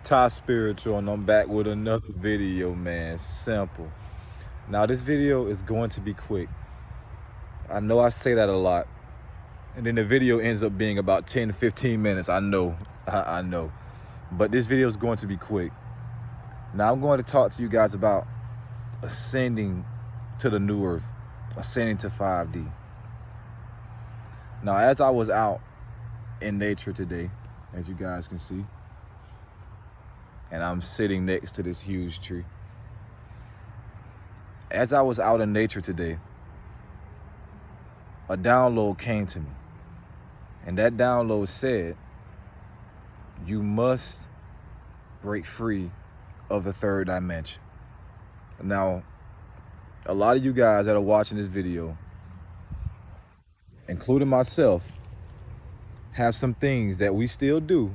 Ty Spiritual, and I'm back with another video, man. Simple. Now, this video is going to be quick. I know I say that a lot, and then the video ends up being about 10 to 15 minutes. I know, I know. But this video is going to be quick. Now, I'm going to talk to you guys about ascending to the new earth, ascending to 5D. Now, as I was out in nature today, as you guys can see, and I'm sitting next to this huge tree. As I was out in nature today, a download came to me. And that download said, you must break free of the third dimension. Now, a lot of you guys that are watching this video, including myself, have some things that we still do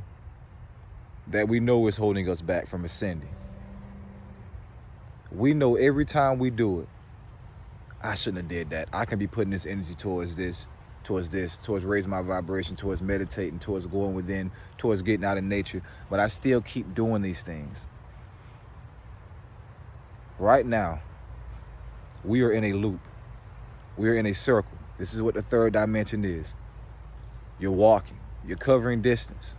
that we know is holding us back from ascending. We know every time we do it, I shouldn't have did that. I can be putting this energy towards this, towards raising my vibration, towards meditating, towards going within, towards getting out in nature, but I still keep doing these things. Right now, we are in a loop. We are in a circle. This is what the third dimension is. You're walking, you're covering distance,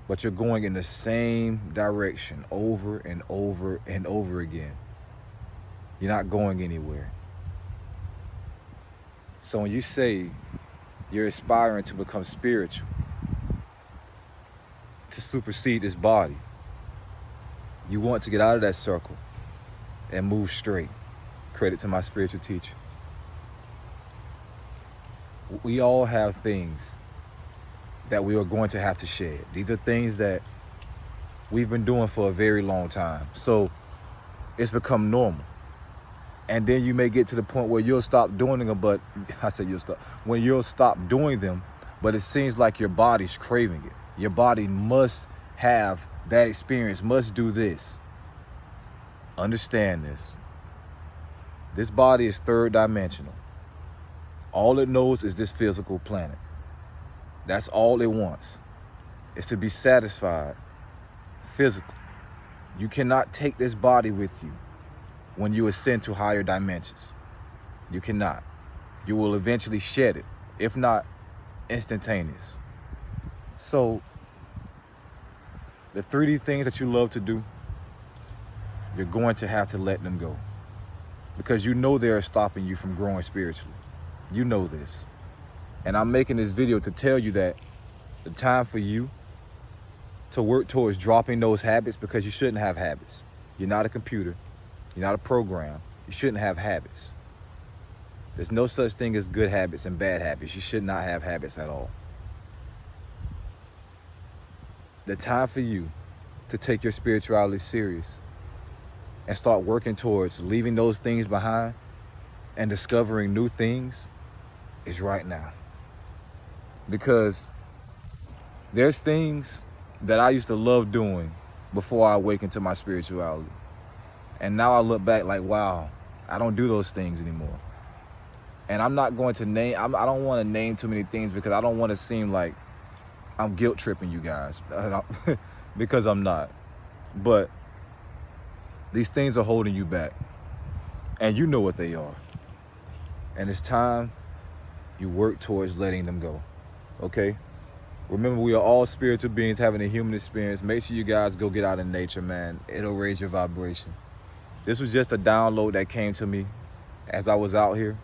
but you're going in the same direction over and over and over again. You're not going anywhere. So when you say you're aspiring to become spiritual, to supersede this body, you want to get out of that circle and move straight. Credit to my spiritual teacher. We all have things that we are going to have to shed. These are things that we've been doing for a very long time. So it's become normal. And then you may get to the point where you'll stop doing them, but I said you'll stop. When you'll stop doing them, but it seems like your body's craving it. Your body must have that experience, must do this. Understand this. This body is third dimensional. All it knows is this physical planet. That's all it wants, is to be satisfied physically. You cannot take this body with you when you ascend to higher dimensions. You cannot. You will eventually shed it, if not instantaneous. So the 3D things that you love to do, you're going to have to let them go, because you know they are stopping you from growing spiritually. You know this. And I'm making this video to tell you that the time for you to work towards dropping those habits, because you shouldn't have habits. You're not a computer. You're not a program. You shouldn't have habits. There's no such thing as good habits and bad habits. You should not have habits at all. The time for you to take your spirituality serious and start working towards leaving those things behind and discovering new things is right now. Because there's things that I used to love doing before I awakened to my spirituality. And now I look back like, wow, I don't do those things anymore. And I'm not going to name, I don't want to name too many things, because I don't want to seem like I'm guilt tripping you guys, because I'm not. But these things are holding you back, and you know what they are. And it's time you work towards letting them go. Okay? Remember, we are all spiritual beings having a human experience. Make sure you guys go get out in nature, man. It'll raise your vibration. This was just a download that came to me as I was out here.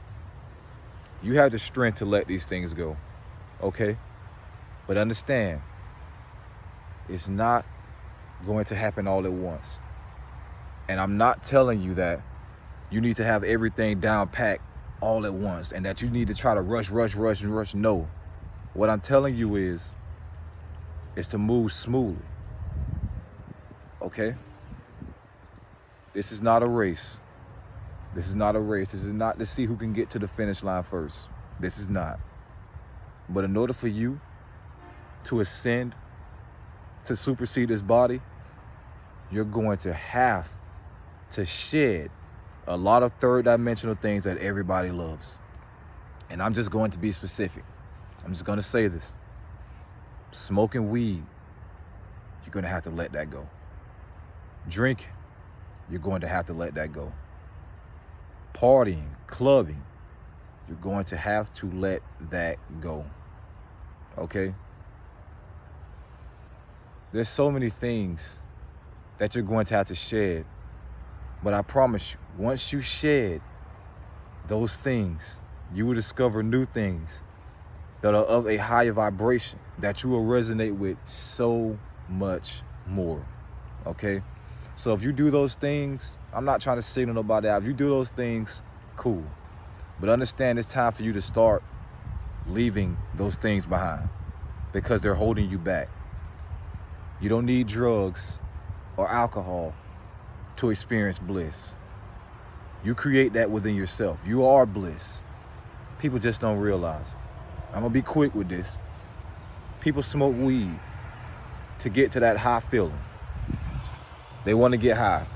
You have the strength to let these things go, okay? But understand, it's not going to happen all at once. And I'm not telling you that you need to have everything down packed all at once and that you need to try to rush. No. What I'm telling you is to move smoothly, okay? This is not a race. This is not a race. This is not to see who can get to the finish line first. This is not. But in order for you to ascend, to supersede this body, you're going to have to shed a lot of third dimensional things that everybody loves. And I'm just going to be specific. I'm just going to say this. Smoking weed, you're going to have to let that go. Drinking, you're going to have to let that go. Partying, clubbing, you're going to have to let that go. Okay? There's so many things that you're going to have to shed. But I promise you, once you shed those things, you will discover new things that are of a higher vibration that you will resonate with so much more. Okay? So if you do those things, I'm not trying to signal nobody out. If you do those things, cool. But understand it's time for you to start leaving those things behind because they're holding you back. You don't need drugs or alcohol to experience bliss. You create that within yourself. You are bliss. People just don't realize it. I'm gonna be quick with this. People smoke weed to get to that high feeling. They want to get high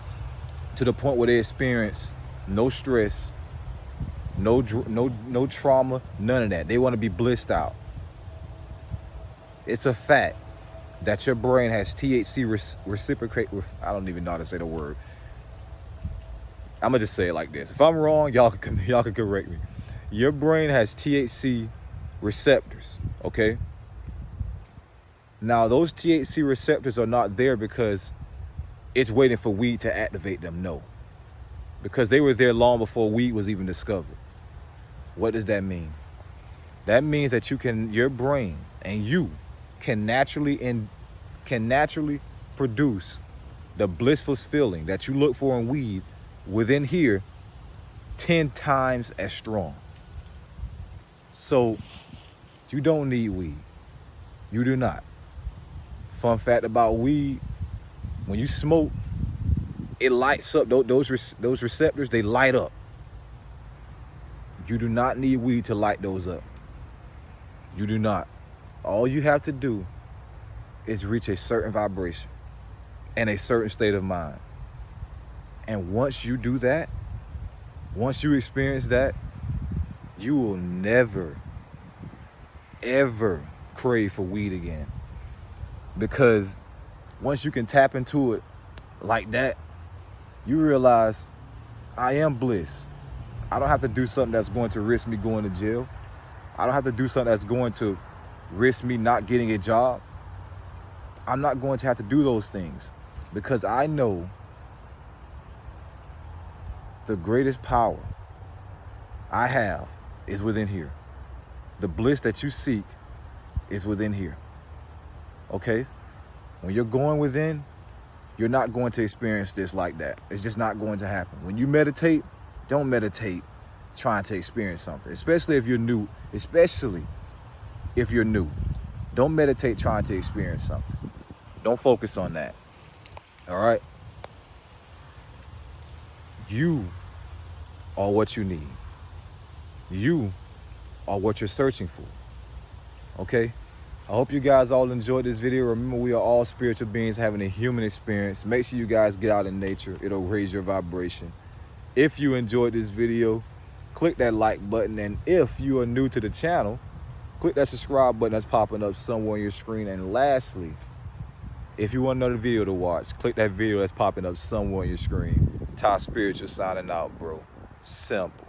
to the point where they experience no stress, no trauma, none of that. They want to be blissed out. It's a fact that your brain has THC reciprocate. I don't even know how to say the word. I'm gonna just say it like this. If I'm wrong, y'all can correct me. Your brain has THC receptors, okay? Now, those THC receptors are not there because it's waiting for weed to activate them. No, because they were there long before weed was even discovered. What does that mean? That means that your brain and you can naturally produce the blissful feeling that you look for in weed within here 10 times as strong. So you don't need weed. You do not. Fun fact about weed, when you smoke, it lights up. Those receptors, they light up. You do not need weed to light those up. You do not. All you have to do is reach a certain vibration and a certain state of mind. And once you do that, once you experience that, you will never, ever crave for weed again. Because once you can tap into it like that, you realize I am bliss. I don't have to do something that's going to risk me going to jail. I don't have to do something that's going to risk me not getting a job. I'm not going to have to do those things because I know the greatest power I have is within here. The bliss that you seek is within here. Okay? When you're going within, you're not going to experience this like that. It's just not going to happen. When you meditate, don't meditate trying to experience something, especially if you're new. Don't meditate trying to experience something. Don't focus on that. All right? You are what you need. You are what you're searching for. Okay? I hope you guys all enjoyed this video. Remember, we are all spiritual beings having a human experience. Make sure you guys get out in nature. It'll raise your vibration. If you enjoyed this video, click that like button. And if you are new to the channel, click that subscribe button that's popping up somewhere on your screen. And lastly, if you want another video to watch, click that video that's popping up somewhere on your screen. Ty Spiritual signing out, bro. Simple.